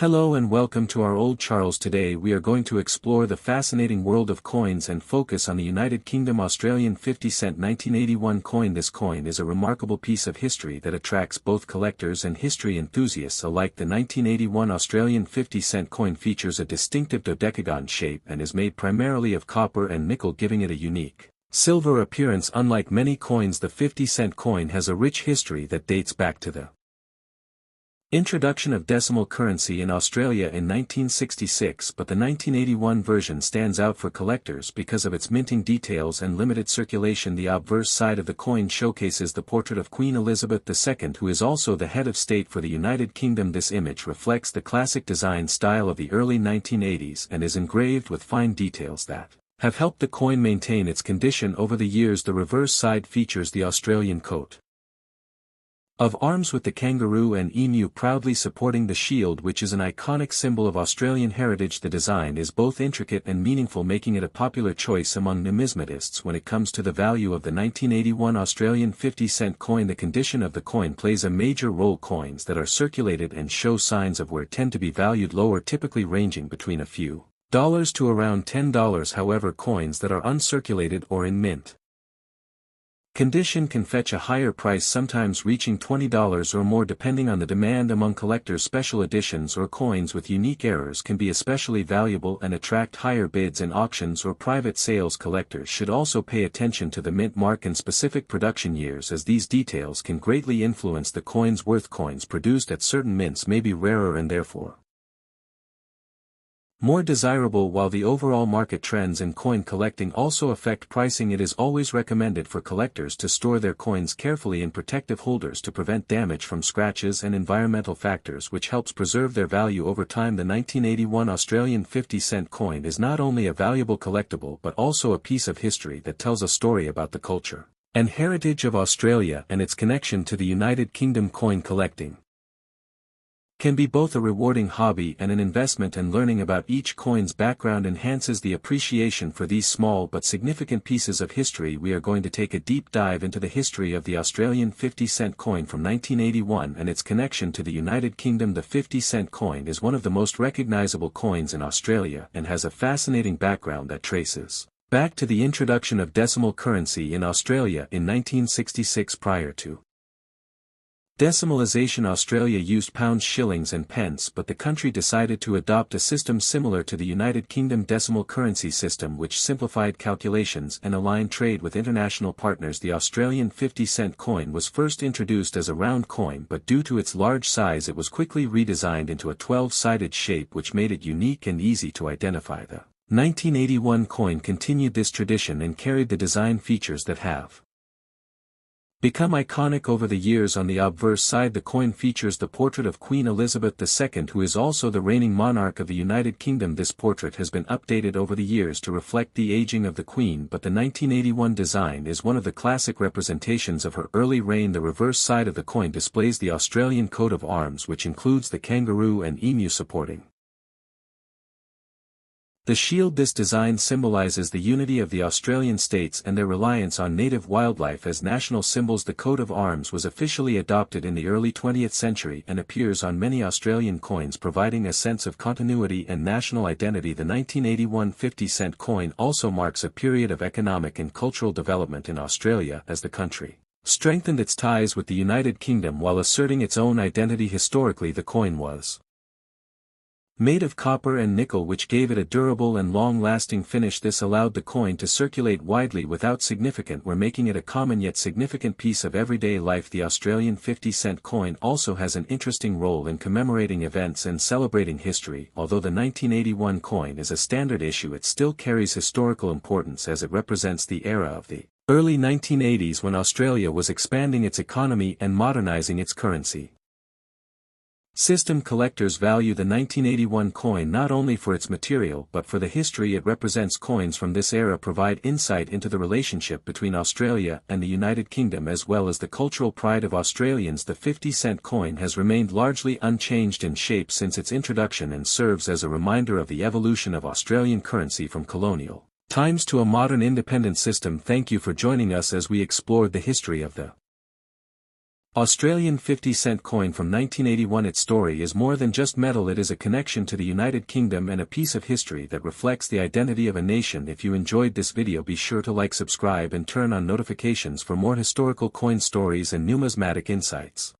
Hello and welcome to our Old Charles. Today we are going to explore the fascinating world of coins and focus on the United Kingdom Australian 50-cent 1981 coin. This coin is a remarkable piece of history that attracts both collectors and history enthusiasts alike. The 1981 Australian 50-cent coin features a distinctive dodecagon shape and is made primarily of copper and nickel, giving it a unique silver appearance. Unlike many coins, the 50-cent coin has a rich history that dates back to the introduction of decimal currency in Australia in 1966, but the 1981 version stands out for collectors because of its minting details and limited circulation. The obverse side of the coin showcases the portrait of Queen Elizabeth II, who is also the head of state for the United Kingdom. This image reflects the classic design style of the early 1980s and is engraved with fine details that have helped the coin maintain its condition over the years. The reverse side features the Australian coat of arms with the kangaroo and emu proudly supporting the shield, which is an iconic symbol of Australian heritage. The design is both intricate and meaningful, making it a popular choice among numismatists. When it comes to the value of the 1981 Australian 50-cent coin, the condition of the coin plays a major role. Coins that are circulated and show signs of wear tend to be valued lower, typically ranging between a few dollars to around $10. However, coins that are uncirculated or in mint condition can fetch a higher price, sometimes reaching $20 or more depending on the demand among collectors. Special editions or coins with unique errors can be especially valuable and attract higher bids in auctions or private sales. Collectors should also pay attention to the mint mark and specific production years, as these details can greatly influence the coin's worth. Coins produced at certain mints may be rarer and therefore more desirable, while the overall market trends in coin collecting also affect pricing. It is always recommended for collectors to store their coins carefully in protective holders to prevent damage from scratches and environmental factors, which helps preserve their value over time. The 1981 Australian 50-cent coin is not only a valuable collectible but also a piece of history that tells a story about the culture and heritage of Australia and its connection to the United Kingdom. Coin collecting can be both a rewarding hobby and an investment, and learning about each coin's background enhances the appreciation for these small but significant pieces of history. We are going to take a deep dive into the history of the Australian 50-cent coin from 1981 and its connection to the United Kingdom. The 50-cent coin is one of the most recognizable coins in Australia and has a fascinating background that traces back to the introduction of decimal currency in Australia in 1966. Prior to decimalisation, Australia used pounds, shillings and pence, but the country decided to adopt a system similar to the United Kingdom decimal currency system, which simplified calculations and aligned trade with international partners. The Australian 50-cent coin was first introduced as a round coin, but due to its large size it was quickly redesigned into a 12-sided shape, which made it unique and easy to identify. The 1981 coin continued this tradition and carried the design features that have become iconic over the years. On the obverse side, the coin features the portrait of Queen Elizabeth II, who is also the reigning monarch of the United Kingdom. This portrait has been updated over the years to reflect the aging of the Queen, but the 1981 design is one of the classic representations of her early reign. The reverse side of the coin displays the Australian coat of arms, which includes the kangaroo and emu supporting the shield. This design symbolizes the unity of the Australian states and their reliance on native wildlife as national symbols. The coat of arms was officially adopted in the early 20th century and appears on many Australian coins, providing a sense of continuity and national identity. The 1981 50-cent coin also marks a period of economic and cultural development in Australia as the country strengthened its ties with the United Kingdom while asserting its own identity. Historically, the coin was made of copper and nickel, which gave it a durable and long-lasting finish. This allowed the coin to circulate widely without significant wear, making it a common yet significant piece of everyday life. The Australian 50-cent coin also has an interesting role in commemorating events and celebrating history. Although the 1981 coin is a standard issue, it still carries historical importance as it represents the era of the early 1980s when Australia was expanding its economy and modernizing its currency system. Collectors value the 1981 coin not only for its material but for the history it represents. Coins from this era provide insight into the relationship between Australia and the United Kingdom as well as the cultural pride of Australians. The 50-cent coin has remained largely unchanged in shape since its introduction and serves as a reminder of the evolution of Australian currency from colonial times to a modern independent system. Thank you for joining us as we explored the history of the Australian 50-cent coin from 1981. Its story is more than just metal. It is a connection to the United Kingdom and a piece of history that reflects the identity of a nation. If you enjoyed this video, be sure to like, subscribe and turn on notifications for more historical coin stories and numismatic insights.